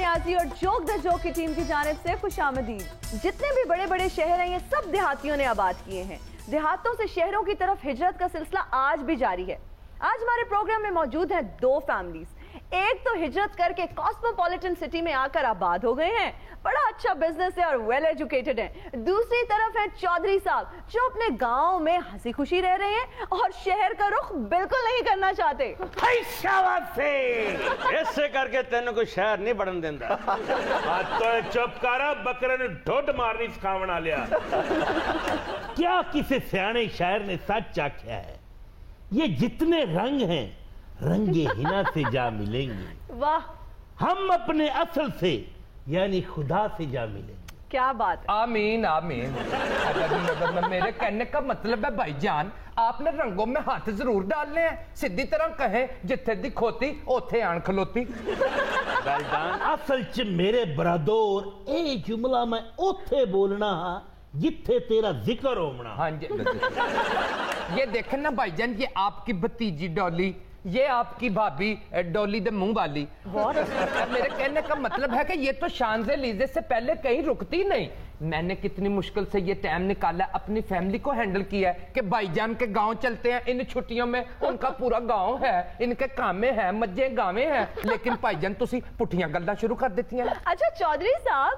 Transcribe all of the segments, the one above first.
नियाजी और joke the joke की team की जानिब से खुशामदीद। जितने भी बड़े बड़े शहर हैं ये सब देहातियों ने आबाद किए हैं। देहातों से शहरों की तरफ हिजरत का सिलसिला आज भी जारी है। आज हमारे प्रोग्राम में मौजूद हैं दो फैमिलीज। एक तो हिजरत करके कॉस्मोपॉलिटन सिटी में आकर आबाद हो गए हैं, बड़ा अच्छा बिजनेस है और वेल एजुकेटेड हैं। दूसरी तरफ है चौधरी साहब जो अपने गांव में हंसी खुशी रह रहे हैं और शहर का रुख बिल्कुल नहीं करना चाहते। ऐसे करके तेन कोई शहर नहीं बढ़न देंदा। तो चुप कर, बकरे ने ढोड मारनी सिखावना लिया। क्या किसी सियाने शायर ने सच आख्या है, ये जितने रंग हैं रंगे हिना से जा मिलेंगे। वाह, हम अपने असल से यानी खुदा से जा मिलेंगे। क्या बात है। आमीन आमीन। मेरे कहने का मतलब है भाईजान, आपने रंगों में हाथ जरूर डालने हैं। सीधी तरह कहे जिथे दी खोती ओथे आन खलोती। असल च मेरे बरादोर ए जुमला मैं ओथे बोलना जिथे तेरा जिक्र होना। हाँ जी, ये देखें ना भाईजान, ये आपकी भतीजी डॉली, ये आपकी भाभी डॉली दे मुंह वाली। मेरे कहने का मतलब है कि ये तो शांज़ेलीज़े से पहले कहीं रुकती नहीं। मैंने कितनी मुश्किल से ये टाइम निकाला, अपनी फैमिली को हैंडल किया है कि भाईजान के गांव चलते हैं इन छुट्टियों में। उनका पूरा गांव है, इनके कामे हैं, मज्जे गावे हैं, लेकिन भाईजान तुसी पुठियां गल्ला शुरू कर देती हैं। अच्छा चौधरी साहब,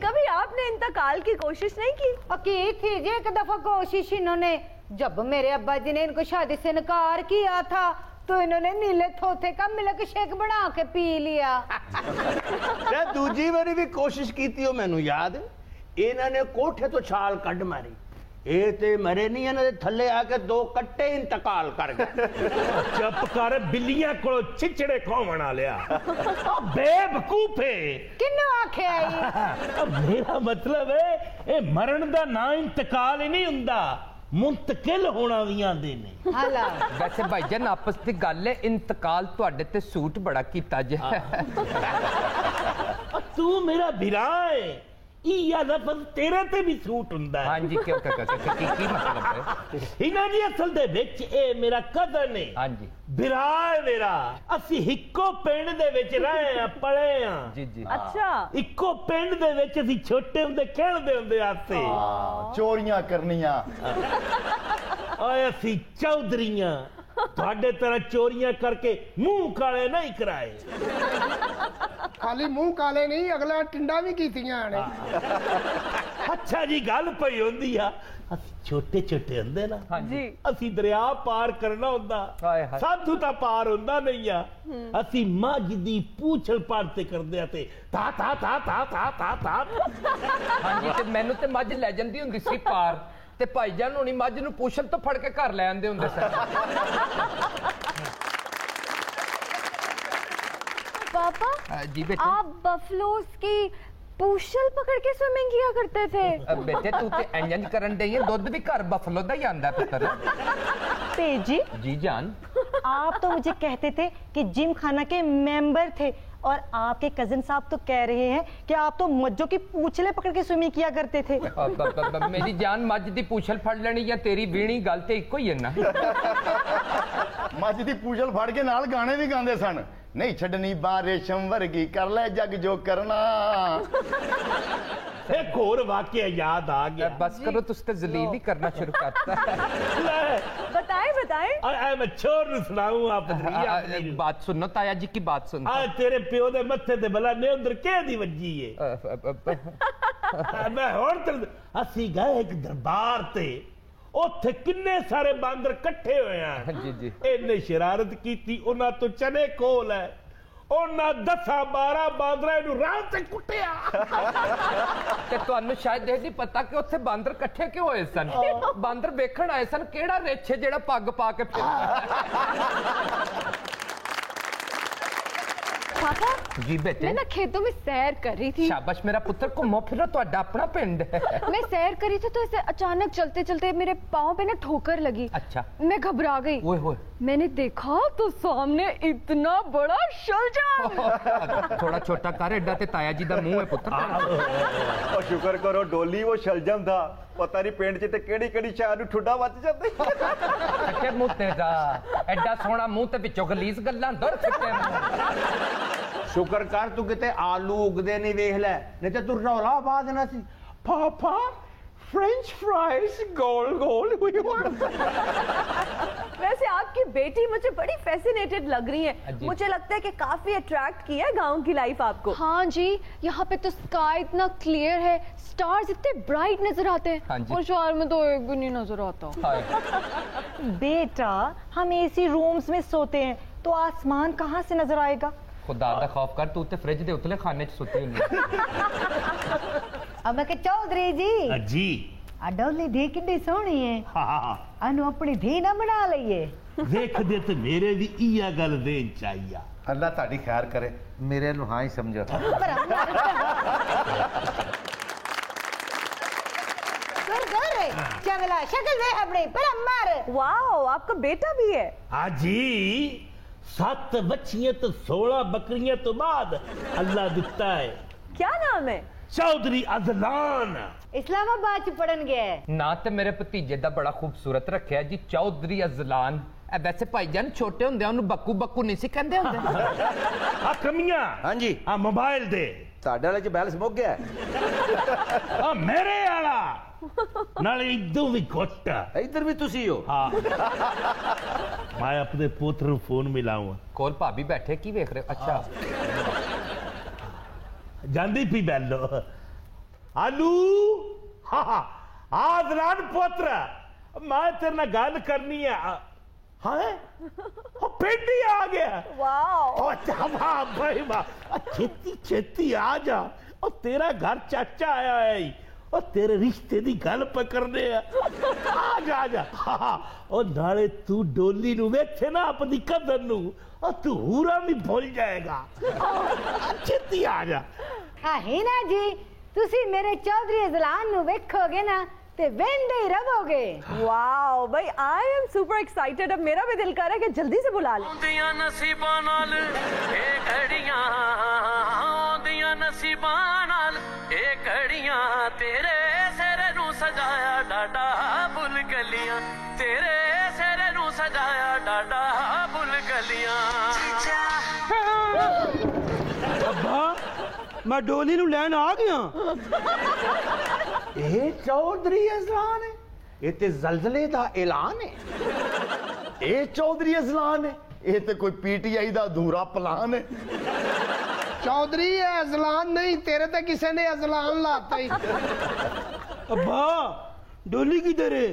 कभी आपने इंतकाल की कोशिश नहीं की? की थी जी एक दफा कोशिश इन्होंने। जब मेरे अब्बा जी ने इनको शादी से इनकार किया था तो इन्होंने नीले थोथे का मिल्क शेक बना के पी लिया। दूजी बारी भी कोशिश की थी, मैनू याद, इन्होंने कोठे तो छाल कट मारी, ये ते मरे नहीं, इन्होंने थल्ले आके दो कट्टे इंतकाल कर गए। चुप कर, बिल्लियां को छिछड़े खोवना लिया। बेवकूफे किन्नू आखे मेरा मतलब है ये मरण दा ना इंतकाल ही नहीं हुंदा, मुंतकिल होना भी आंदे ने। वैसे भाईजान आपस की गल है, इंतकाल तुहाडे ते सूट बड़ा कीता जे। तू मेरा भिरा है, या लफ्ज़ तेरे ते भी सूट हुंदा है। हाँ जी, क्यों की मतलब है? इन्हां दी असल दे विच ए मेरा कज़न है। हाँ जी, भिरा है मेरा। असी हिक्को पिंड दे विच रहे हैं, पले हैं। जी जी। अच्छा, इक्को पिंड दे विच असी छोटे हुंदे खेलदे हुंदे आसे चोरियां करनियां। ओए असी चौधरीयां ਤੁਹਾਡੇ तरह चोरियां करके मुंह काले नहीं कराए। खाली मुंह काले नहीं, अगला टिंडा भी कीतियां ने। अच्छा जी, गल पई होंदी आ, ਅਸੀਂ छोटे छोटे ਹੁੰਦੇ ना जी, ਅਸੀਂ ਦਰਿਆ ਪਾਰ ਕਰਨਾ ਹੁੰਦਾ, ਸਾਧੂ ਤਾਂ ਪਾਰ ਹੁੰਦਾ ਨਹੀਂ ਆ। ਅਸੀਂ ਮੱਝ ਦੀ ਪੂਛਲ ਪਾਰ ਤੇ ਕਰਦੇ ਆ ਤੇ ਤਾ ਤਾ ਤਾ ਤਾ ਤਾ ਤਾ ਤਾ। हाँ जी, ते मैनू ते मझ लै जांदी हुंदी सी पार, ते भाईजान हुणी मझ नूं पूछल तो फड़ के घर ले आंदे हुंदे सन। पापा जी बेटे, आप बफलोज की पूछल पकड़ के स्विमिंग किया करते थे? बेटे तू ते इंजन करन दई है, दूध भी घर बफलो दा ही आंदा पुत्र। तेजी जी जान, आप तो मुझे कहते थे कि जिम खाना के मेंबर थे और आपके कजिन साहब तो कह रहे हैं कि आप तो मज्जों की पूछले पकड़ के स्विमिंग किया करते थे। मेरी जान, मज दी पूछल फड़ लेनी या तेरी वीणी, गल ते इको ही है ना। मज दी पूछल फड़ के नाल गाने भी गांदे सन, नहीं छड़नी बां रेशम वर्गी, कर ले जग जो करना। एक और वाकया याद आ गया। बस करो, तुझ ते जलील ही करना शुरू करता है। बताएं बताएं। मैं छोर नु सुनाऊं आप बात सुनो, ताया जी की बात सुनो। तेरे प्यो दे मत्थे ते भला ने उधर के दी वजी है। मैं होर असी गए एक दरबार ते, ਉੱਥੇ ਕਿੰਨੇ ਸਾਰੇ ਬਾਂਦਰ ਇਕੱਠੇ ਹੋਏ ਆ। ਜੀ ਜੀ। ਇਹਨੇ ਸ਼ਰਾਰਤ ਕੀਤੀ, ਉਹਨਾਂ ਤੋਂ ਚਨੇ ਕੋਲ ਹੈ, ਉਹਨਾਂ 10-12 ਬਾਂਦਰਾਂ ਨੂੰ ਰਾਹ ਤੇ ਕੁੱਟਿਆ। ਤੇ ਤੁਹਾਨੂੰ ਸ਼ਾਇਦ ਇਹ ਨਹੀਂ ਪਤਾ ਕਿ ਉੱਥੇ ਬਾਂਦਰ ਇਕੱਠੇ ਕਿਉਂ ਹੋਏ ਸਨ। ਬਾਂਦਰ ਵੇਖਣ ਆਏ ਸਨ ਕਿਹੜਾ ਰਿੱਛ ਹੈ ਜਿਹੜਾ ਪੱਗ ਪਾ ਕੇ ਫਿਰਦਾ। पापा जी बेटे, मैं ना खेतों में सैर कर रही थी। शाबाश मेरा पुत्र, घूमो फिरो, तो अपना पिंड है। मैं सैर करी थी तो ऐसे अचानक चलते चलते मेरे पाँव पे ना ठोकर लगी। अच्छा। मैं घबरा गई। ओए होए। मैंने देखा तो सामने इतना बड़ा शलजम। थोड़ा छोटा कर, एडा ते ताया जी दा मुंह है पुत्र। और शुक्र करो डोली वो शलजम था, पता नहीं पिंड च ते केड़ी केड़ी शाह नूं ठुड्डा वज जांदे। अच्छा मुंह तेरा एडा सोहना मुंह ते विचों गलीस गल्लां दुर फिटे। ਸ਼ੁਕਰ ਕਰ ਤੂੰ ਕਿਤੇ ਆਲੂ ਉਗਦੇ ਨਹੀਂ ਵੇਖ ਲੈ, ਨਹੀਂ ਤੇ ਤੂੰ ਰੌਲਾ ਪਾ ਦੇਣਾ ਸੀ ਪਾਪਾ फ्रेंच फ्राइज गोल गोल हुई। वैसे आपकी बेटी मुझे बड़ी फैसिनेटेड लग रही है, मुझे लगता है कि काफी अट्रैक्ट किया है गांव की लाइफ आपको। हाँ जी, यहाँ पे तो स्काई इतना क्लियर है, स्टार्स इतने ब्राइट नजर आते हैं और शहर में तो एक भी नहीं नजर आता। बेटा हम एसी रूम्स में सोते हैं तो आसमान कहाँ से नजर आएगा? खुदा दा खौफ कर, तू ते फ्रिज दे उतले खाने च सुती हुंदी। अब मैं चौधरी जी जी डोली धी कितनी सोहनी है, हाँ अनु अपनी धी ना बना लईए। देख दे ते मेरे भी इया गल देन चाहिए। अल्लाह ताड़ी खैर करे, मेरे नु हां ही समझो। चंगला शक्ल वे अपनी पर मार। वाओ, आपका बेटा भी है? हाँ जी, 7 बच्चियां तो 16 बकरियां तो बाद अल्लाह दिता है। क्या नाम है? चौधरी अजलान। इस्लामाबाद च पढ़न गया है ना। ते मेरे भतीजे दा बड़ा खूबसूरत रखा जी, चौधरी अजलान। वैसे भाईजान छोटे होंदे उन्हें बक्कू बक्कू नहीं सी कहंदे हुंदे। आ कमियां हाँ जी, आ मोबाइल दे साडे वाले च बैलेंस मुक गया। आ मेरे वाला नाले इधर भी घोटा, इधर भी तुसी हो। हाँ मैं अपने पुत्र ਨੂੰ फोन मिलाऊंगा। कोल भाभी बैठे की वेख रहे हो? अच्छा ਜਾਂਦੀ ਪੀ ਬੈਲੋ ਆਲੂ। ਹਾਂ ਆਦਲਾਨ ਪੁੱਤਰ, ਮੈਂ ਤੇਰੇ ਨਾਲ ਗੱਲ ਕਰਨੀ ਹੈ। ਹਾਂ ਉਹ ਪਿੰਡੀ ਆ ਗਿਆ। वाओ, ਉਹ ਚਾਵਾ ਭਾਈ ਵਾਹ, ਛੇਤੀ ਛੇਤੀ ਆ ਜਾ। ਉਹ ਤੇਰਾ ਘਰ ਚਾਚਾ ਆਇਆ ਹੈ, ਉਹ ਤੇਰੇ ਰਿਸ਼ਤੇ ਦੀ ਗੱਲ ਪਕੜਨੇ ਆ। ਆ ਜਾ ਆ ਜਾ। ਉਹ ਨਾਲੇ ਤੂੰ ਡੋਲੀ ਨੂੰ ਵੇਖੇ ਨਾ ਆਪਣੀ ਕਦਰ ਨੂੰ, ਉਹ ਤੂੰ ਹੂਰਾ ਵੀ ਭੁੱਲ ਜਾਏਗਾ। ਛੇਤੀ ਆ ਜਾ। हाँ ही ना जी, तुसी मेरे चौधरी अजलान नु वेखोगे ना ते वेंदे ही रहोगे। वाओ भाई, आई एम सुपर एक्साइटेड। अब मेरा भी दिल कर रहा है कि जल्दी से बुला ले। दियां नसीबां नाल ए घड़ियां, दियां नसीबां नाल ए घड़ियां, तेरे सिर नु सजाया डाडा बुल गलियां, तेरे सिर नु सजाया डाडा बुल गलियां। अब्बा मैं डोली नु लैन आ गया। ये चौधरी अजलान है, ये ते जलजले दा ऐलान है। ये चौधरी अजलान है, ये ते कोई पीटीआई दा अधूरा प्लान है। चौधरी है अजलान नहीं, तेरे तो किसी ने अजलान लाता ही। अब्बा डोली किधर है?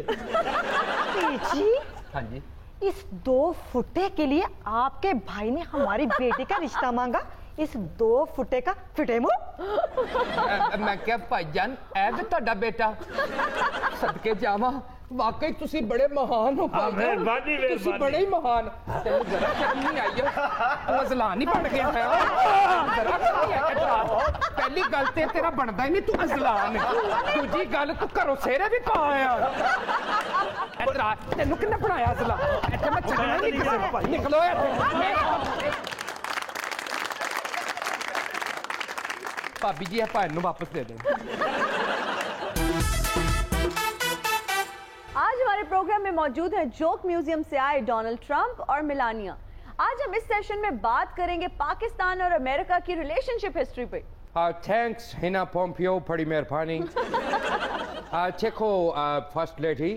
जी हाँ जी, इस 2 फुटे के लिए आपके भाई ने हमारी बेटी का रिश्ता मांगा। इस 2 फुटे का फिटे मुंह। मैं क्या भाईजान ऐ वे तुहाडा बेटा? सदके जावा, वाकई तुसी बड़े महान हो भाईजान। मेहरबानी, तुसी मेहरबानी। बड़े ही महान। तेनू जरा शर्म नहीं आई है? तू अजलान ही बन गया है। जरा शर्म नहीं आई है? पहली गल ते तेरा बनदा ही नहीं, तू अजलान है। दूजी गल तू घरों सेरे भी पा आया। इधर आ, तेनू किन्ने बनाया अजलान? इत्थे मैं छड्डना नहीं किसे नूं। निकलो इत्थे। भाभी जी ये भैन नूं वापस दे दें। आज हमारे प्रोग्राम में मौजूद हैं जोक म्यूजियम से आए डोनाल्ड ट्रंप और मिलानिया। आज हम इस सेशन में बात करेंगे पाकिस्तान और अमेरिका की रिलेशनशिप हिस्ट्री पे। थैंक्स हिना पोम्पियो, बड़ी मेहरबानी। देखो फर्स्ट लेडी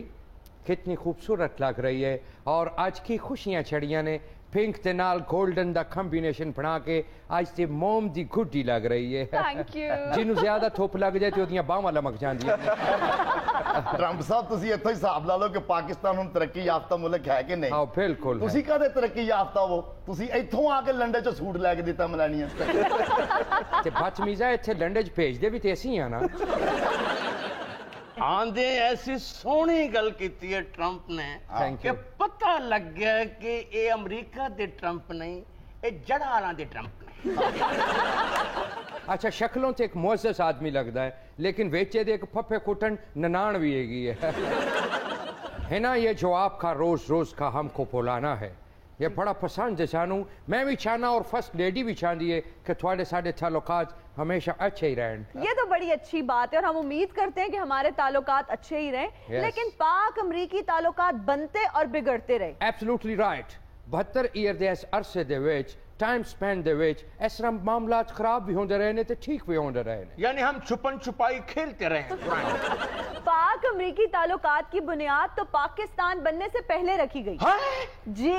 कितनी खूबसूरत लग रही है, और आज की खुशियां छड़ियां ने पिंक ते नाल गोल्डन दा कॉम्बिनेशन बना के आज ते मोम दी गुड्डी लग रही है। Thank you. जिन्हों ज्यादा धुप लग जाए तो ओदियां बाहां लमक जांदियां। ट्रंप साहब तुसी इत्थों ही हिसाब ला लो कि पाकिस्तान हुण तरक्की याफ्ता मुल्क है कि नहीं। हाँ बिल्कुल। तुसी काहदे तरक्की याफ्ता हो? तुसी इत्थों आके लंडे चो सूट लैके दिता मिलानिया ते बदतमीज़ा इत्थे लंडे च भेजदे भी ते असीं आ ना। आंदे ऐसी सोहनी गल कीती है ट्रंप ने कि पता लग गया कि ये अमेरिका दे ट्रंप नहीं, ये जड़ालां दे ट्रंप ने। अच्छा शक्लों से एक मुअज़्ज़ज़ आदमी लगता है, लेकिन वेचे दे एक फफे कुटन ननान भी हैगी है ना। ये जो आपका रोज रोज का हमको बुलाना है, ये बड़ा पसंद है सानू। मैं भी चाहना और फर्स्ट लेडी भी चाहती है कि थोड़े साढ़े ताल्लुकात हमेशा अच्छे ही रहें। ये तो बड़ी अच्छी बात है और हम उम्मीद करते हैं कि हमारे ताल्लुकात अच्छे ही रहें। लेकिन पाक अमरीकी ताल्लुकात बनते और बिगड़ते रहे। Absolutely right. 72 ईयर दे इस अरसे दे विच टाइम स्पेंड दे विच इस तरह मामलात खराब भी होंदे रहे ने ते ठीक भी होंदे रहे ने। यानी हम छुपन छुपाई खेलते रहे। पाक अमरीकी ताल्लुकात की बुनियाद तो पाकिस्तान बनने से पहले रखी गई। हाँ? जी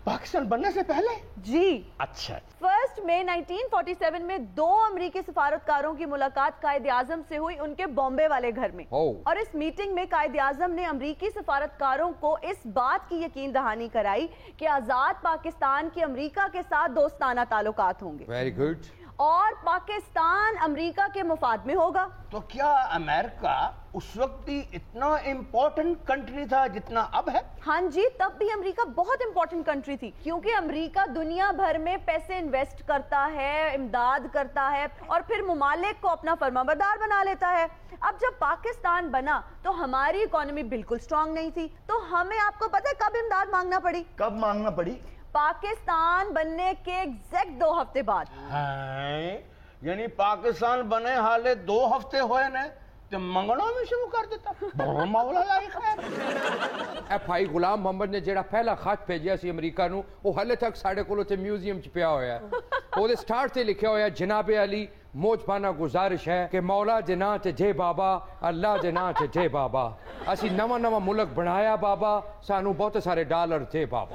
पाकिस्तान बनने से पहले? जी। अच्छा। 1 मई 1947 में 2 अमरीकी सफारतकारों की मुलाकात कायद आजम से हुई उनके बॉम्बे वाले घर में। और इस मीटिंग में कायद आजम ने अमरीकी सफारतकारों को इस बात की यकीन दहानी कराई कि आजाद पाकिस्तान के अमरीका के साथ दोस्ताना ताल्लुकात होंगे। Very good. और पाकिस्तान अमरीका के मुफाद में होगा। तो क्या अमेरिका उस वक्त भी इतना इम्पोर्टेंट कंट्री था जितना अब है? हाँ जी, तब भी अमेरिका बहुत इंपॉर्टेंट कंट्री थी, क्योंकि अमेरिका दुनिया भर में पैसे इन्वेस्ट करता है, इमदाद करता है और फिर मुमालिक को अपना फरमाबरदार बना लेता है। अब जब पाकिस्तान बना तो हमारी इकोनॉमी बिल्कुल स्ट्रांग नहीं थी, तो हमें, आपको पता है कब इमदाद मांगना पड़ी? कब मांगना पड़ी? पाकिस्तान बनने के एग्जैक्ट 2 हफ्ते बाद। यानी पाकिस्तान बने हाले 2 हफ्ते हुए ने तो मंगना में शुरू कर देता। मौला भाई गुलाम मोहम्मद ने जेड़ा पहला खत भेजा सी अमरीका नू, वो हाले तक साडे कोल ते म्यूजियम च पिया होया है। ओदे स्टार्ट ते लिखिया होया, जनाबे अली मोजबाना गुजारिश है कि मौला दे नां ते जे बाबा, अल्लाह दे नां ते जे बाबा, असी नवा नवा मुल्क बनाया बाबा, सानू बहुत सारे डॉलर थे बाबा।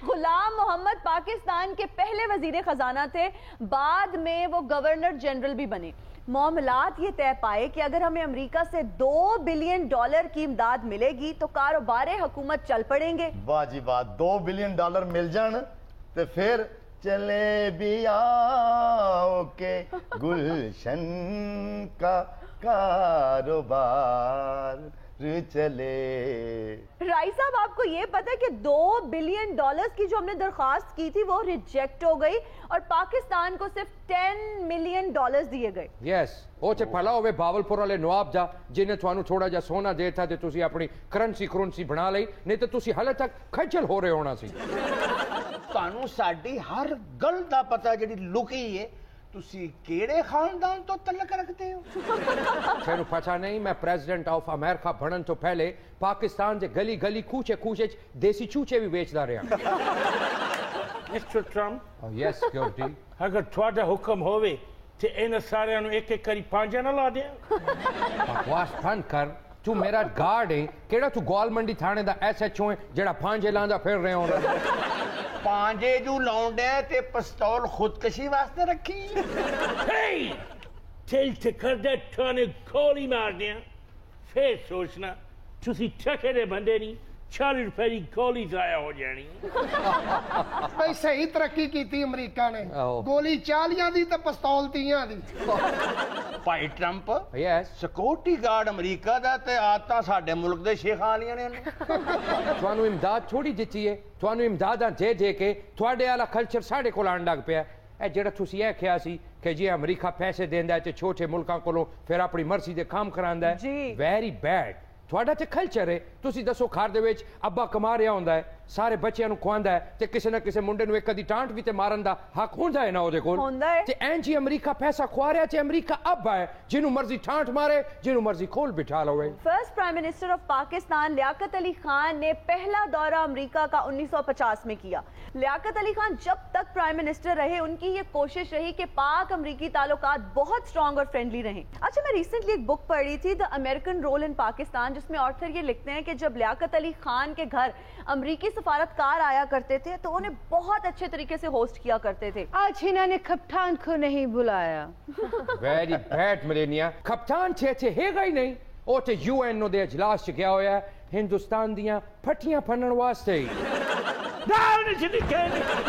गुलाम मोहम्मद पाकिस्तान के पहले वजीर खजाना थे, बाद में वो गवर्नर जनरल भी बने। मामलात ये तय पाए कि अगर हमें अमेरिका से $2 बिलियन की इमदाद मिलेगी तो कारोबार हुकूमत चल पड़ेंगे। वाह जी वाह, $2 बिलियन मिल जान तो फिर चले भी आओ के गुलशन का कारोबार चले। राय साहब, आपको ये पता है कि $2 बिलियन की जो हमने दरखास्त की थी वो रिजेक्ट हो गई और पाकिस्तान को सिर्फ $10 मिलियन दिए गए। यस, ਉਹ ਤੇ ਭਲਾ ਹੋਵੇ ਬਾਵਲਪੁਰ ਵਾਲੇ ਨਵਾਬ ਦਾ ਜਿਹਨੇ ਤੁਹਾਨੂੰ ਥੋੜਾ ਜਿਹਾ ਸੋਨਾ ਦੇਤਾ ਤੇ ਤੁਸੀਂ ਆਪਣੀ ਕਰੰਸੀ ਬਣਾ ਲਈ, ਨਹੀਂ ਤੇ ਤੁਸੀਂ ਹਾਲੇ ਤੱਕ ਖੱਜਲ ਹੋ ਰਹੇ ਹੋਣਾ ਸੀ। ਤੁਹਾਨੂੰ ਸਾਡੀ ਹਰ ਗੱਲ ਦਾ ਪਤਾ ਜਿਹੜੀ ਲੁਕੀ ਹੈ। ਤੁਸੀਂ ਕਿਹੜੇ ਖਾਨਦਾਨ ਤੋਂ ਤਲਕ ਰੱਖਦੇ ਹੋ? ਤੈਨੂੰ ਪਤਾ ਨਹੀਂ, ਮੈਂ ਪ੍ਰੈਜ਼ੀਡੈਂਟ ਆਫ ਅਮਰੀਕਾ ਬਣਨ ਤੋਂ ਪਹਿਲੇ ਪਾਕਿਸਤਾਨ ਦੇ ਗਲੀ ਗਲੀ ਕੂਚੇ ਕੂਚੇ ਚ ਦੇਸੀ ਚੂਚੇ ਵੀ ਵੇਚਦਾ ਰਿਹਾ। Mister Trump. Yes guilty. ਅਗਰ ਤੁਹਾਡਾ ਹੁਕਮ ਹੋਵੇ ਤੇ ਇਹਨਾਂ ਸਾਰਿਆਂ ਨੂੰ ਇੱਕ ਇੱਕ ਕਰੀ ਪਾਂਜਾ ਨਾ ਲਾ ਦਿਆਂ। ਬਕਵਾਸ ਬੰਦ ਕਰ, ਤੂੰ ਮੇਰਾ ਗਾਰਡ ਹੈ, ਕਿਹੜਾ ਤੂੰ ਗੋਲ ਮੰਡੀ ਥਾਣੇ ਦਾ SHO ਹੈ ਜਿਹੜਾ ਪਾਂਜੇ ਲਾਂਦਾ ਫਿਰ ਰਿਹਾ ਹੋਣਾ। पांजे जू लौंडे ते पिस्तौल खुदकशी वास्ते रखी। दिल ते करदा थाने गोली मार दियां, फिर सोचना तुसी ठके दे बंदे नहीं, 40 रुपए की गोली जाया हो जानी। भाई सही तरक्की की अमरीका ने, गोली 40 दी ते पिस्तौल 30 दी। भाई ट्रंप, यस, सिक्योरिटी गार्ड अमरीका दा ते आदतां साडे मुल्क दे शेखां वालियां ने। ਤੁਹਾਨੂੰ ਇਮਦਾਦ ਥੋੜੀ ਦਿੱਤੀ ਹੈ, ਤੁਹਾਨੂੰ ਇਮਦਾਦਾਂ ਦੇ ਦੇ ਕੇ ਤੁਹਾਡੇ ਵਾਲਾ ਕਲਚਰ ਸਾਡੇ ਕੋਲ ਆਣ ਲੱਗ ਪਿਆ। ਇਹ ਜਿਹੜਾ ਤੁਸੀਂ ਇਹ ਕਿਹਾ ਸੀ ਕਿ ਜੇ ਅਮਰੀਕਾ ਪੈਸੇ ਦਿੰਦਾ ਹੈ ਤੇ ਛੋਟੇ ਮੁਲਕਾਂ ਕੋਲੋਂ ਫਿਰ ਆਪਣੀ ਮਰਜ਼ੀ ਦੇ ਕੰਮ ਕਰਾਂਦਾ ਹੈ, ਵੈਰੀ ਬੈਡ। ਤੁਹਾਡਾ ਤੇ ਕਲਚਰ ਹੈ। ਤੁਸੀਂ ਦੱਸੋ, ਘਰ ਦੇ ਵਿੱਚ ਅੱਬਾ ਕਮਾ ਰਿਹਾ ਹੁੰਦਾ ਹੈ, ਸਾਰੇ ਬੱਚਿਆਂ ਨੂੰ ਖਵਾਉਂਦਾ ਹੈ ਤੇ ਕਿਸੇ ਨਾ ਕਿਸੇ ਮੁੰਡੇ ਨੂੰ ਇੱਕ ਅੱਧੀ ਟਾਂਟ ਵੀ ਤੇ ਮਾਰਨ ਦਾ ਹੱਕ ਹੁੰਦਾ ਹੈ ਨਾ ਉਹਦੇ ਕੋਲ। ਤੇ ਐਂ ਜੀ ਅਮਰੀਕਾ ਪੈਸਾ ਖਵਾ ਰਿਹਾ ਤੇ ਅਮਰੀਕਾ ਅੱਬਾ ਹੈ ਜਿਹਨੂੰ ਮਰਜ਼ੀ ਟਾਂਟ ਮਾਰੇ, ਜਿਹਨੂੰ ਮਰਜ਼ੀ ਕੋਲ ਬਿਠਾ ਲਵੇ। First prime minister of Pakistan Liaquat Ali Khan ने पहला दौरा अमेरिका का 1950 में किया। लियाकत अली खान जब तक प्राइम मिनिस्टर रहे उनकी ये कोशिश रही कि पाक अमरीकी ताल्लुकात बहुत स्ट्रॉन्ग और फ्रेंडली रहें। अच्छा, मैं रिसेंटली एक बुक पढ़ी थी, the American role in Pakistan, जिसमें ऑथर ये लिखते हैं कि जब लियाकत अली खान के घर अमरीकी सफारतकार आया करते थे तो उन्हें बहुत अच्छे तरीके से होस्ट किया करते थे। आज इन्होंने कप्तान को नहीं बुलाया। वेरी बैड मिलेनिया, कप्तान थे हैगा ही नहीं। ਉਹ ਤੇ UN ਦੇ ਇਜਲਾਸ ਚ ਗਿਆ ਹੋਇਆ ਹਿੰਦੁਸਤਾਨ ਦੀਆਂ ਫੱਟੀਆਂ ਫੰਨਣ ਵਾਸਤੇ। ਦਾਉਣੇ ਸੀ ਨਿਕੇ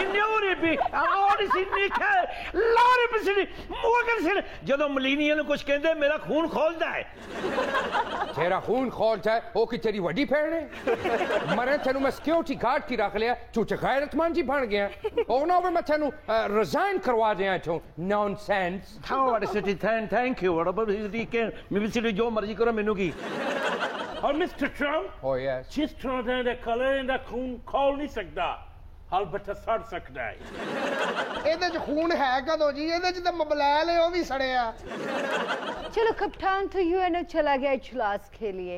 ਨਿਉਰੇ ਵੀ ਆਉਣੇ ਸੀ ਨਿਕੇ ਲਾਰੇ ਪਿਛਲੀ ਮੋਗਲ ਸੀ। ਜਦੋਂ ਮਲੀਨੀਅਲ ਨੂੰ ਕੁਝ ਕਹਿੰਦੇ ਮੇਰਾ ਖੂਨ ਖੋਲਦਾ ਹੈ। ਤੇਰਾ ਖੂਨ ਖੋਲਦਾ ਹੈ ਉਹ ਕਿ ਤੇਰੀ ਵੱਡੀ ਭੈਣ ਹੈ? ਮਰੇ ਤੈਨੂੰ ਮੈਂ ਸਿਕਿਉਰਿਟੀ ਗਾਰਡ ਕੀ ਰੱਖ ਲਿਆ, ਤੂੰ ਤੇ ਗੈਰਤਮੰਦ ਜੀ ਬਣ ਗਿਆ। ਉਹ ਨਾ ਹੋਵੇ ਮੈਂ ਤੈਨੂੰ ਰਿਜ਼ਾਈਨ ਕਰਵਾ ਦਿਆਂ ਇੱਥੋਂ। ਨੌਨਸੈਂਸ। ਥਾਂ ਸਿਟੀ ਥੈਂਕ ਯੂ ਵੜਾ ਬਈ ਕਿ ਮੈਂ ਸਿਟੀ ਜੋ ਮਰਜ਼ੀ ਕਰੋ ਮੈਨੂੰ ਕੀ। और मिस्टर ट्रंप, जिस तरह का कलर इनका खून खोल नहीं सकता, अलबत्ता सड़ सकता है। ਇਹਦੇ ਚ खून है कदों जी? ਇਹਦੇ ਚ ਤਾਂ ਮਬਲੈਲ ਹੈ, ਉਹ ਵੀ ਸੜਿਆ। चलो कप्तान तो यूएनओ चला गया इजलास के लिए।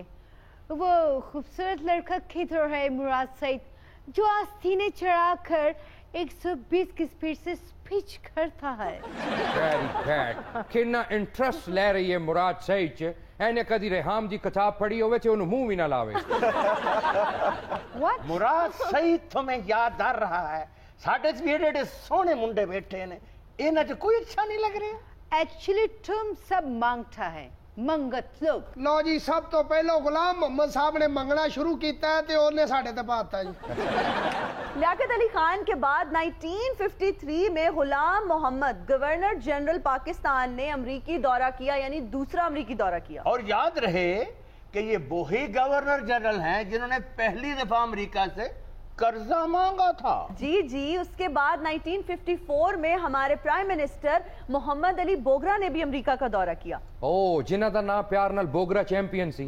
वो खूबसूरत लड़का किधर है मुराद सईद? जो आस्तीने चढ़ाकर 120 की स्पीड से स्पीच करता है। Very bad. कितना इंटरेस्ट ले रही है मुराद सही च एने कदी रेहाम दी किताब पढ़ी होवे ते ओनु मुंह भी ना लावे। What? मुराद सही तुम्हें याद आ रहा है साढ़े भी सोने मुंडे बैठे ने इन्हें तो कोई अच्छा नहीं लग रहा। एक्चुअली तुम सब मांगता है मंगत लोग। लो जी सब तो पहलो गुलाम मोहम्मद साहब ने मंगना शुरू किया है ते ओने साढ़े ते पाता जी। लियाकत अली खान के बाद 1953 में गुलाम मोहम्मद गवर्नर जनरल पाकिस्तान ने अमरीकी दौरा किया, यानी दूसरा अमरीकी दौरा किया। और याद रहे कि ये वही गवर्नर जनरल हैं जिन्होंने पहली दफा अमेरिका से कर्जा मांगा था। जी जी, उसके बाद 1954 में हमारे प्राइम मिनिस्टर मोहम्मद अली बोगरा ने भी अमेरिका का दौरा किया। ओ जिन्हां दा नाम प्यार नाल बोगरा चैंपियन सी।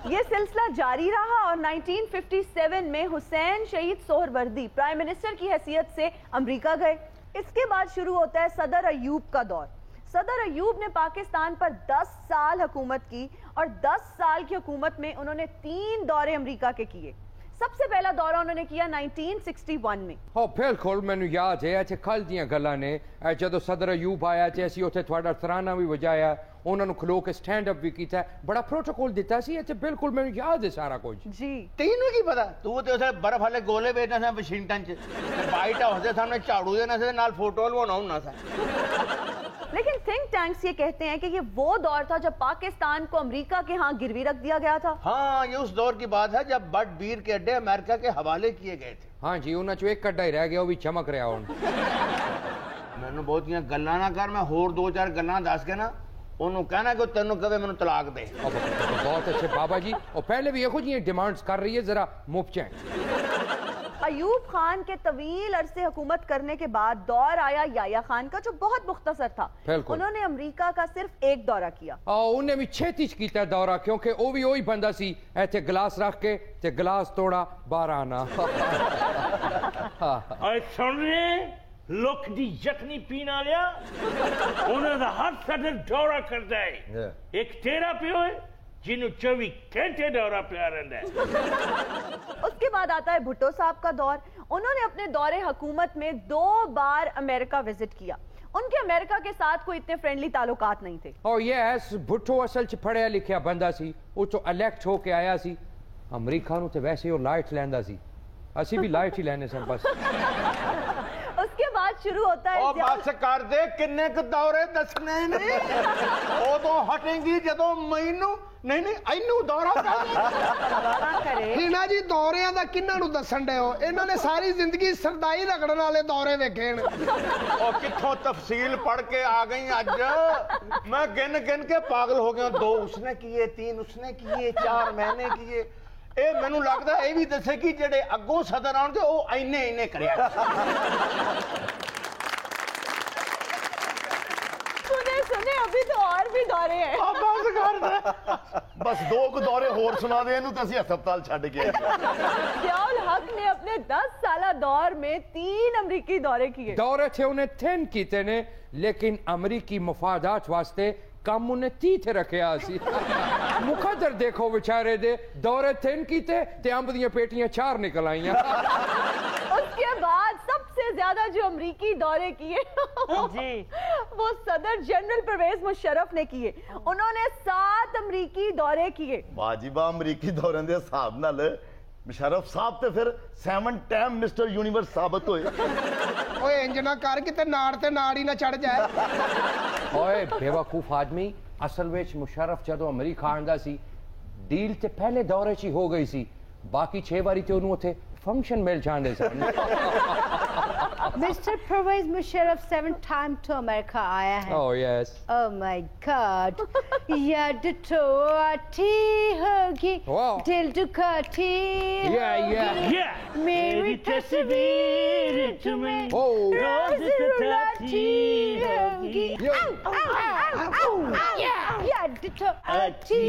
ये सिलसिला जारी रहा और 1957 में हुसैन शहीद सोहरवर्दी प्राइम मिनिस्टर की हैसियत से अमेरिका गए। इसके बाद शुरू होता है सदर अयूब का दौर। सदर अयूब ने पाकिस्तान पर 10 साल हुकूमत की और 10 साल की हुकूमत में उन्होंने 3 दौरे अमेरिका के किए। सबसे पहला दौरा उन्होंने किया 1961 में। हो बिल्कुल मैनू याद है अच्छे कल दियां गल्लां ने जदों सदर अयूब आया ते असीं उत्थे तुहाडा तराना भी वजाया, उन्हां नूं खलो के स्टैंड अप भी कीता, बड़ा प्रोटोकॉल दिता सी। अच्छे बिल्कुल मैनू याद है सारा कुछ। जी तेनू की पता, तू ते उसे बर्फ वाले गोले बेचना था वाशिंगटन च, व्हाइट हाउस के सामने झाड़ू देना से नाल फोटो लवाना होना था। लेकिन थिंक टैंक्स ये कहते हैं कि ये वो दौर था जब पाकिस्तान को अमेरिका के यहाँ गिरवी रख दिया गया था। हाँ, ये उस दौर की बात है जब बट बीर के अड्डे अमेरिका के हवाले किए गए थे। हाँ जी, उन्हां चों एक कड्डा ही रह गया, वो भी चमक रहा हुण। मैनू बहुत गल्लां ना कर, मैं होर 2-4 गल्लां दस के ना ओनू कहना कि तेनू कहे मैनू तलाक दे। बहुत अच्छे बाबा जी, और पहले भी यहो जी डिमांड्स कर रही है, जरा मुपचैं। अयूब खान के तवील अरसे हुकूमत करने के बाद दौर आया याया खान का, जो बहुत मुख्तसर था। उन्होंने अमेरिका का सिर्फ एक दौरा किया। उन्हें भी छेती कीता दौरा, क्योंकि वो भी वही बंदा सी ऐथे गिलास रख के ते गिलास तोड़ा बाहर आना। सुन रहे लुक दी जखनी पीना लिया उन्हें हर सदर दौरा करता है। एक तेरा प्यो है जिन्हों 24 घंटे दौरा प्या रहता है। उसके बाद आता है भुट्टो साहब का दौर। उन्होंने अपने दौरे हुकूमत में 2 बार अमेरिका विजिट किया। उनके अमेरिका के साथ कोई इतने फ्रेंडली ताल्लुकात नहीं थे। और यस, भुट्टो असल च पढ़िया लिखिया बंदा सी, वो तो इलेक्ट होके आया सी। अमेरिका नूं ते वैसे वो लाइट लैंदा सी, असी भी लाइट ही लेने सन बस। उसके बाद शुरू होता है बस कर दे, किन्ने क दौरे दसने ने उदों हटेंगी जदों मैनू नहीं इनू दौरा करे। हिना जी दौरियां दा किन्ना नूं दसन डे हो? इन्हां ने सारी जिंदगी सरदाई रगड़न वाले दौरे वेखे न। ओ कित्थों तफसील पढ़ के आ गई अज, मैं गिन गिन के पागल हो गया। 2 उसने किए, 3 उसने किए, 4 मैंने किए। ए मैनू लगदा ए भी दसे कि जेडे अगों सदर आउणगे ओ इन्ने करिया। सुने अभी तो और भी दौरे हैं। बस 2 दौरे होर सुना दे इनू, ते अस्पताल छड्ड के। ज़ियाउल हक ने अपने 10 साला दौर में 3 अमरीकी दौरे किए। दौरे थे उन्हें 3 कीते ने, लेकिन अमरीकी मफादात वास्ते कम उन्हें 30 रखिया सी। मुकद्दर देखो बेचारे दे, दौरे 3 कीते ते अंब दियां पेटियां 4 निकल आईयां। उसके बाद सबसे ज्यादा जो अमरीकी दौरे किए जी वो सदर जनरल परवेज मुशर्रफ ने किए। उन्होंने 7 अमरीकी दौरे किए। वाजिबा अमरीकी दौरे दे हिसाब नाल मुशर्रफ साहब ते फिर 7 टाइम मिस्टर यूनिवर्स साबित होए। ओए इंजना कर किते नाड़ ते नाड़ ही ना चढ़ जाए। ओए बेवकूफ आदमी, असल विच मुशर्रफ जदों अमरीका आंदा सी डील ते पहले दौरे च हो गई सी, बाकी 6 बारी ते उन्होंने उथे फंक्शन मिल जाते सन। Mister Pervez Musharraf 7 time to America आया है। Oh yes. Oh my God, याद तो आती होगी, दिल दुखाती होगी, मेरी तस्वीर तुम्हें रोज रुलाती होगी, याद तो आती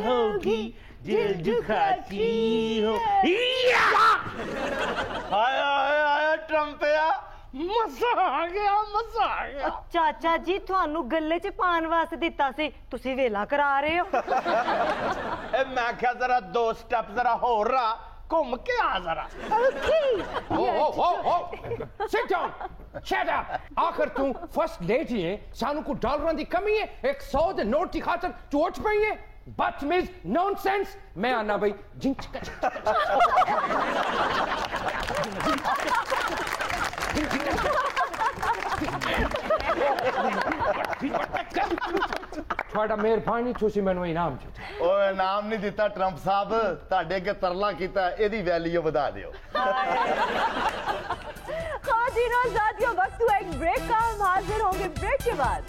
होगी, दिल दुखाती हो। आया ट्रंपिया, मजा आ गया। चाचा जी थानू गले च पान वास्ते दिता सी, तुसी वेला करा रहे हो। मैं क्या जरा 2 स्टेप जरा होर रहा घूम के आ जरा। Sit down. Shut up. आखिर तू फर्स्ट डेट ही है, सानू को डॉलरां दी कमी है, 100 दे नोट की खातर चोट पई है। बदतमीज, नॉनसेंस। मैं आना भाई। ਤੁਹਾਡਾ ਮਿਹਰਬਾਨੀ ਤੁਸੀਂ ਮੈਨੂੰ ਇਨਾਮ ਦਿੱਤਾ। ਓਏ ਇਨਾਮ ਨਹੀਂ ਦਿੱਤਾ ਟਰੰਪ ਸਾਹਿਬ, ਤੁਹਾਡੇ ਅੱਗੇ ਤਰਲਾ ਕੀਤਾ, ਇਹਦੀ ਵੈਲਿਊ ਵਧਾ ਦਿਓ। खातिनों और साथियों, वक्त हुआ एक ब्रेक का। हम हाजिर होंगे ब्रेक के बाद।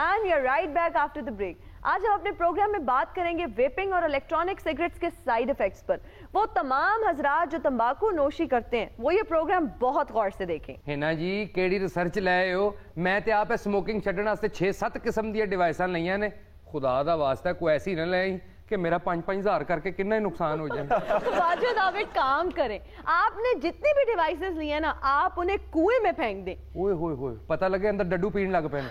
And you're right back after the break. आज हम अपने प्रोग्राम में बात करेंगे वेपिंग और इलेक्ट्रॉनिक सिगरेट्स के साइड इफेक्ट्स पर। वो तमाम हजरात जो तंबाकू नोशी करते हैं वो ये प्रोग्राम बहुत गौर से देखें। है ना जी, केड़ी रिसर्च लाए हो? मैं ते आप स्मोकिंग छड्डण वास्ते 6-7 किस्म दी डिवाइसां लईयां ने। खुदा दा वास्ता कोई ऐसी ना ले कि मेरा 5-5 हज़ार करके कितना ही नुकसान हो जाए। वाजिद, आप एक काम करें, आपने जितनी भी डिवाइसेस ली हैं ना, आप उन्हें कुएं में फेंक दें। ओए होए होए, पता लगे अंदर डड्डू पीने लग पे।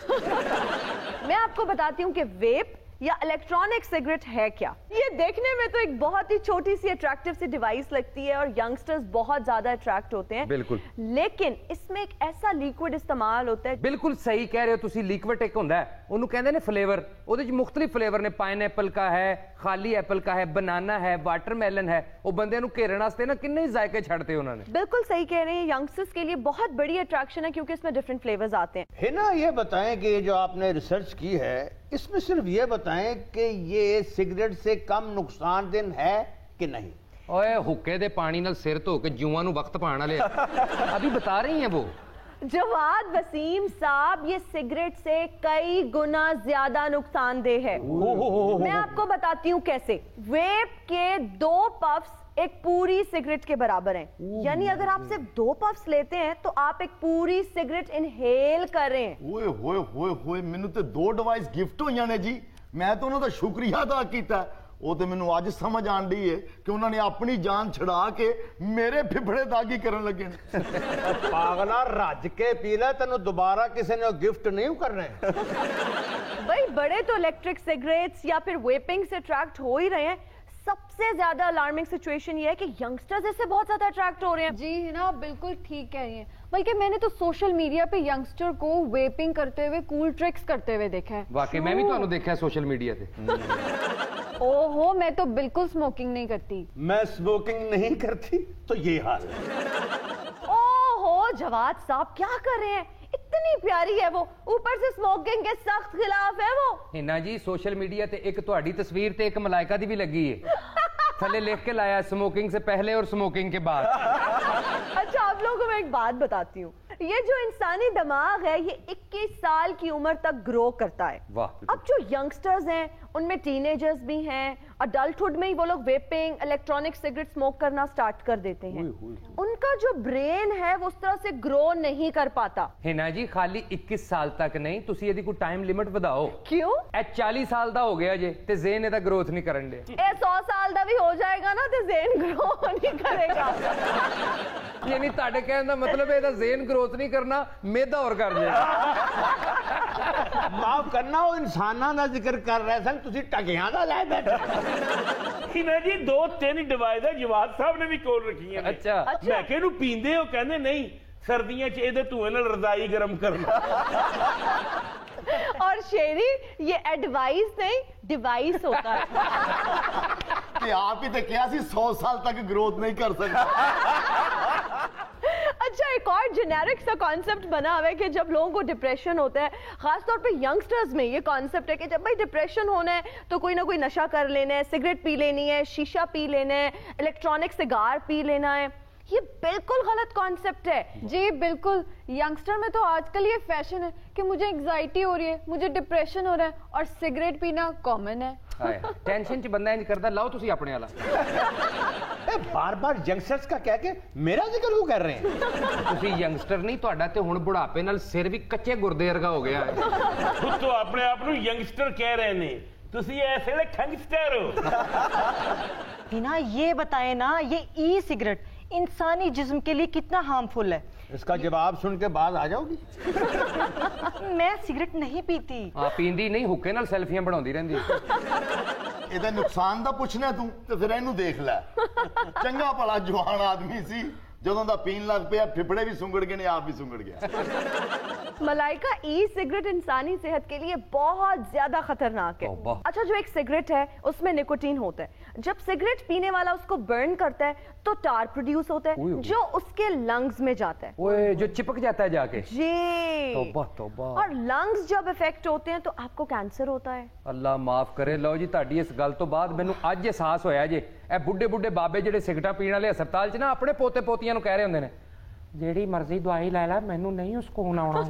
मैं आपको बताती हूँ कि वेप या इलेक्ट्रॉनिक सिगरेट है क्या। ये देखने में तो एक बहुत ही छोटी सी अट्रैक्टिव सी डिवाइस लगती है और यंगस्टर्स बहुत ज्यादा अट्रैक्ट होते हैं। बिल्कुल। लेकिन इसमें एक ऐसा लिक्विड इस्तेमाल होता है। बिल्कुल सही कह रहे हो तुसी। लिक्विड एक होता है, उन्होंने कहते हैं फ्लेवर, ਉਹਦੇ ਚ मुख्तलिफ फ्लेवर ने। पाइनएप्पल का है, खाली एप्पल का है, बनाना है, वाटरमेलन है। वो बंदे नु घेरन वास्ते ना कितने ही जायके छड़ते उन्होंने। बिल्कुल सही कह रहे हैं, यंगस्टर्स के लिए बहुत बड़ी अट्रैक्शन है क्योंकि इसमें डिफरेंट फ्लेवर्स आते हैं। है ना, ये बताएं कि जो आपने रिसर्च की है इसमें सिर्फ ये बताएं कि ये सिगरेट से कम नुकसानदेह है कि नहीं। ओए हुक्के दे पानी नाल सिर धो के जुआं नु वक्त पाण वाले अभी बता रही हैं वो। जवाद वसीम साहब, ये सिगरेट से कई गुना ज्यादा नुकसानदेह है। मैं आपको बताती हूँ कैसे। वेप के 2 पफ्स एक पूरी सिगरेट के बराबर हैं। यानी अगर आप सिर्फ 2 पफ्स लेते हैं तो आप एक पूरी सिगरेट इनहेल कर रहे हैं। ओए होए होए होए, मैनू ते 2 डिवाइस गिफ्ट होईयां ने जी। मैं तो उन्हां दा शुक्रिया अदा कीता। ਉਹ ਤੇ ਮੈਨੂੰ ਅੱਜ ਸਮਝ ਆਣ ਡਈ ਏ ਕਿ ਉਹਨਾਂ ਨੇ ਆਪਣੀ ਜਾਨ ਛੁਡਾ ਕੇ ਮੇਰੇ ਫਿਫੜੇ ਦਾਗੀ ਕਰਨ ਲੱਗੇ ਨੇ। ਪਾਗਲਾ, ਰੱਜ ਕੇ ਪੀ ਲੈ, ਤੈਨੂੰ ਦੁਬਾਰਾ ਕਿਸੇ ਨੇ गिफ्ट नहीं करने। भाई बड़े तो इलेक्ट्रिक सिगरेट्स या फिर वेपिंग से अट्रैक्ट हो ही रहे हैं। सबसे ज्यादा अलार्मिंग सिचुएशन ये है कि यंगस्टर्स इससे बहुत ज्यादा अट्रैक्ट हो रहे हैं। जी है ना, बिल्कुल ठीक कह रही हैं। बल्कि मैंने तो सोशल मीडिया पे यंगस्टर को वेपिंग करते हुए, कूल ट्रिक्स करते हुए देखा है। वाकई मैं भी तो देखा है सोशल मीडिया पे। ओहो, मैं तो बिल्कुल स्मोकिंग नहीं करती। मैं स्मोकिंग नहीं करती तो ये हाल है। ओहो जवाद साहब, क्या कर रहे हैं? इतनी प्यारी है वो, ऊपर से स्मोकिंग के सख्त खिलाफ है वो। हिना जी, सोशल मीडिया ते एक तुम्हारी तस्वीर ते एक मलाइका दी भी लगी है। थले लिख के लाया, स्मोकिंग से पहले और स्मोकिंग के बाद। अच्छा, आप लोगों को मैं एक बात बताती हूँ। ये जो इंसानी दिमाग है ये 21 साल की उम्र तक ग्रो करता है। वाह। अब जो यंगस्टर्स हैं उनमें टीनेजर्स भी हैं, अडल्टहुड में ही वो लोग वेपिंग, इलेक्ट्रॉनिक सिगरेट स्मोक करना स्टार्ट कर देते हैं। उनका जो ब्रेन है वो उस तरह से ग्रो नहीं कर पाता। हिना जी, खाली 21 साल तक नहीं, तुसी यदि कोई टाइम लिमिट ਵਧਾਓ। क्यों? 40 साल ਦਾ ਹੋ ਗਿਆ ਜੇ ਤੇ ਜ਼ੇਨ ਇਹਦਾ ਗਰੋਥ ਨਹੀਂ ਕਰਨ ਦੇ। 100 साल ਦਾ भी हो जाएगा ना तो ज़ेन ग्रो नहीं करेगा। यानी ਤੁਹਾਡੇ ਕਹਿਣ ਦਾ ਮਤਲਬ ਇਹਦਾ ਜ਼ੇਨ ਗਰੋਥ नहीं करना, मेदा और कर जाएगा। माफ करना, वो इंसानां दा जिक्र कर रहे सन, तुसी टगियां दा ले बैठे। हिना जी 2-3 डिवाइस जवाद साहब ने भी कोल रखी हैं। अच्छा। मैं कह नू पींदे हो, कहंदे नहीं सर्दियां च ਇਹਦੇ ਧੂਏ ਨਾਲ रजाई गर्म करना। और शेरी, ये एडवाइस नहीं डिवाइस होता है। ਤੇ ਆਪ ਹੀ ਤੇ ਕਿਹਾ ਸੀ 100 ਸਾਲ ਤੱਕ ग्रोथ नहीं कर सकता। अच्छा, एक और जेनेरिक सा कॉन्सेप्ट बना हुआ है कि जब लोगों को डिप्रेशन होता है, खासतौर पे यंगस्टर्स में ये कॉन्सेप्ट है कि जब भाई डिप्रेशन होना है तो कोई ना कोई नशा कर लेना है, सिगरेट पी लेनी है, शीशा पी लेना है, इलेक्ट्रॉनिक सिगार पी लेना है। ये बिल्कुल गलत कॉन्सेप्ट है। जी बिल्कुल, यंगस्टर में तो आजकल ये फैशन है कि मुझे एंजाइटी हो रही है, मुझे डिप्रेशन हो रहा है और सिगरेट पीना कॉमन है। टेंशन च बंदा इंज करदा, लाओ तुसी अपने वाला। बार-बार यंगस्टर्स का कह के मेरा जिक्र क्यों कर रहे हैं? तुसी यंगस्टर नहीं, ਤੁਹਾਡਾ ਤੇ ਹੁਣ ਬੁਢਾਪੇ ਨਾਲ ਸਿਰ ਵੀ ਕੱਚੇ ਗੁਰਦੇ ਵਰਗਾ ਹੋ ਗਿਆ ਹੈ। खुद तो अपने आप ਨੂੰ यंगस्टर कह रहे ने, तुसी ऐसे खंगस्टर हो। हिना, ये बताए ना, ये ई सिगरेट इंसानी जिस्म के लिए कितना हार्मफुल है। इसका जवाब सुन के बाद आ जाओगी। मैं सिगरेट नहीं पीती। हाँ पींदी नहीं, हुक्के नाल सेल्फियां बनाउंदी रहंदी। ਇਹਦਾ ਨੁਕਸਾਨ ਦਾ ਪੁੱਛਣਾ ਤੂੰ ਤੇ ਫਿਰ ਇਹਨੂੰ ਦੇਖ ਲੈ। ਚੰਗਾ ਭਲਾ ਜਵਾਨ ਆਦਮੀ ਸੀ, ਜਦੋਂ ਦਾ ਪੀਣ ਲੱਗ ਪਿਆ ਫਿਫੜੇ भी सुंगड़ गए ने, आप भी सुंगड़ गया। मलाइका, ई सिगरेट इंसानी सेहत के लिए बहुत ज्यादा खतरनाक है। अच्छा, जो एक सिगरेट है उसमें निकोटीन होता है। जब सिगरेट पीने वाला उसको बर्न करता है तो टार प्रोड्यूस होता है जो उसके लंग्स में जाता है। ओए, जो चिपक जाता है जाके। जी। तौबा तौबा। और लंग्स जब इफेक्ट होते हैं तो आपको कैंसर होता है। अल्लाह माफ करे। लो जी, ਤੁਹਾਡੀ ਇਸ ਗੱਲ ਤੋਂ ਬਾਅਦ ਮੈਨੂੰ ਅੱਜ ਅਹਿਸਾਸ ਹੋਇਆ ਜੇ ਇਹ ਬੁੱਢੇ ਬਾਬੇ ਜਿਹੜੇ ਸਿਗਰਟਾਂ ਪੀਣ ਵਾਲੇ ਹਸਪਤਾਲ 'ਚ ਨਾ ਆਪਣੇ ਪੋਤੇ ਪੋਤੀਆਂ ਨੂੰ ਕਹਿ ਰਹੇ ਹੁੰਦੇ ਨੇ, ਜਿਹੜੀ ਮਰਜ਼ੀ ਦਵਾਈ ਲੈ ਲੈ, ਮੈਨੂੰ ਨਹੀਂ ਉਸ ਕੋਲ ਆਉਣਾ।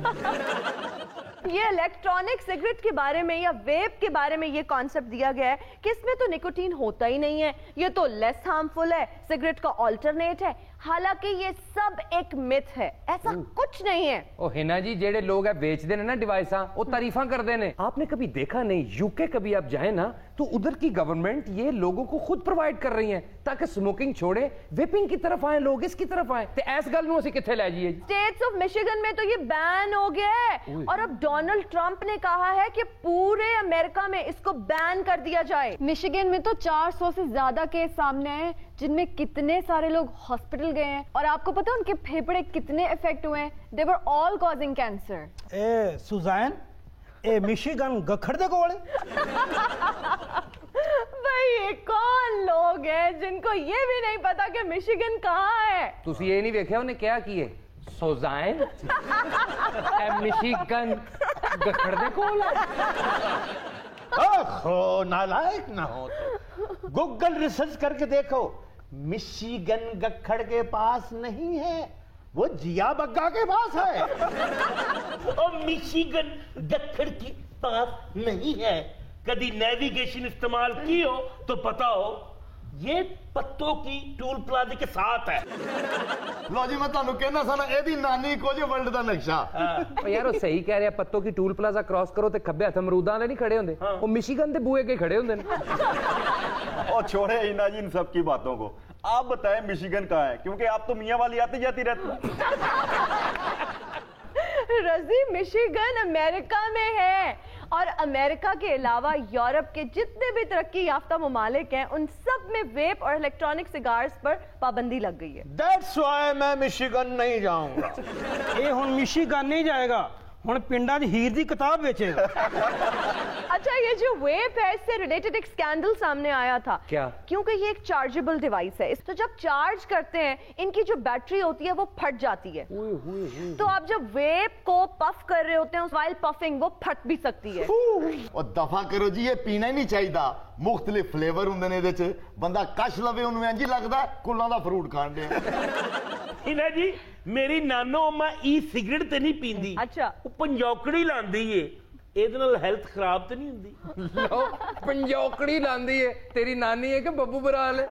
ये इलेक्ट्रॉनिक सिगरेट के बारे में या वेप के बारे में ये कॉन्सेप्ट दिया गया है कि इसमें तो निकोटीन होता ही नहीं है, ये तो लेस हार्मफुल है, सिगरेट का ऑल्टरनेट है। हालांकि ये सब एक मिथ है, ऐसा कुछ नहीं है। ओ हिना जी, जेडे लोग है बेचते ने ना डिवाइसा, वो तारीफा करते ने। आपने कभी देखा नहीं, यूके कभी आप जाए ना तो उधर की गवर्नमेंट ये लोगों को खुद प्रोवाइड कर रही है ताकि स्मोकिंग छोड़े, वेपिंग की तरफ आए, लोग इसकी तरफ आए। ते ऐस गल नूं असीं कित्थे लै जाइए? स्टेट्स ऑफ मिशिगन में तो ये बैन हो गया है और अब डोनाल्ड ट्रंप ने कहा है कि पूरे अमेरिका में इसको बैन कर दिया जाए। मिशिगन में तो 400 से ज्यादा केस सामने आए जिनमें कितने सारे लोग हॉस्पिटल गए हैं और आपको पता है उनके फेफड़े कितने इफेक्ट हुए हैं। They were all causing cancer. ए सुजैन, ए मिशिगन गखड़ दे कोल भाई ये कौन लोग हैं जिनको ये भी नहीं पता कि मिशिगन कहाँ है? तुसी ये नहीं देखा उन्हें क्या किए? सुजैन ए मिशिगन गखड़ दे कोल। ओहो, नालायक ना हो तो गूगल रिसर्च करके देखो, मिशिगन गखड़ के पास नहीं है, वो जिया बग्गा के पास है। और मिशिगन गखड़ के पास नहीं है। कभी नेविगेशन इस्तेमाल की हो तो पता हो, ये पत्तों की टूल प्लाजा के साथ है। लो जी, मैं ਤੁਹਾਨੂੰ ਕਹਿਣਾ ਸਾਂ ਨਾ, ਇਹਦੀ ਨਾਨੀ ਕੁਝ ਵਰਲਡ ਦਾ ਨਕਸ਼ਾ। यार वो सही कह रहे हैं, पत्तों की टूल प्लाजा क्रॉस करो तो खब्बे हथ अमरूदां वाले नहीं खड़े होंगे, वो मिशिगन के बूहे के खड़े होंगे। और छोड़े हिना जी इन सब की बातों को, आप बताएं मिशिगन कहाँ है, क्योंकि आप तो मियां वाली आती जाती रहती। रजी, मिशिगन अमेरिका में है और अमेरिका के अलावा यूरोप के जितने भी तरक्की याफ्ता ममालिक हैं उन सब में वेप और इलेक्ट्रॉनिक सिगार्स पर पाबंदी लग गई है। That's why मैं मिशिगन नहीं जाऊंगा। ये हुन मिशिगन नहीं जाएगा, हुन पिंडा दी हीर दी किताब बेचेगा। अच्छा, ये जो वेप है इससे रिलेटेड एक स्कैंडल सामने आया था। क्या? क्योंकि ये एक चार्जेबल डिवाइस है, तो जब चार्ज करते हैं इनकी जो बैटरी होती है वो फट जाती है। तो आप जब वेप को पफ कर रहे होते हैं, व्हाइल पफिंग, वो फट भी सकती है। और दफा करो जी, ये पीना ही नहीं चाहिए। मुख्तलिफ फ्लेवर होंगे ने ਇਹਦੇ ਚ, ਬੰਦਾ कश लवे ਉਹਨੂੰ ਇੰਜ ਹੀ ਲੱਗਦਾ ਕੁੱਲਾਂ ਦਾ ਫਰੂਟ ਖਾਣ ਦੇ। हिना जी, मेरी नानो अम्मा ई सिगरेट ते नहीं पींदी। अच्छा, वो पंजौकड़ी लांदी है, ਇਹਦੇ ਨਾਲ ਹੈਲਥ ਖਰਾਬ ਤੇ ਨਹੀਂ ਹੁੰਦੀ। लो पंजौकड़ी लांदी है, तेरी नानी है कि बब्बू बराल है?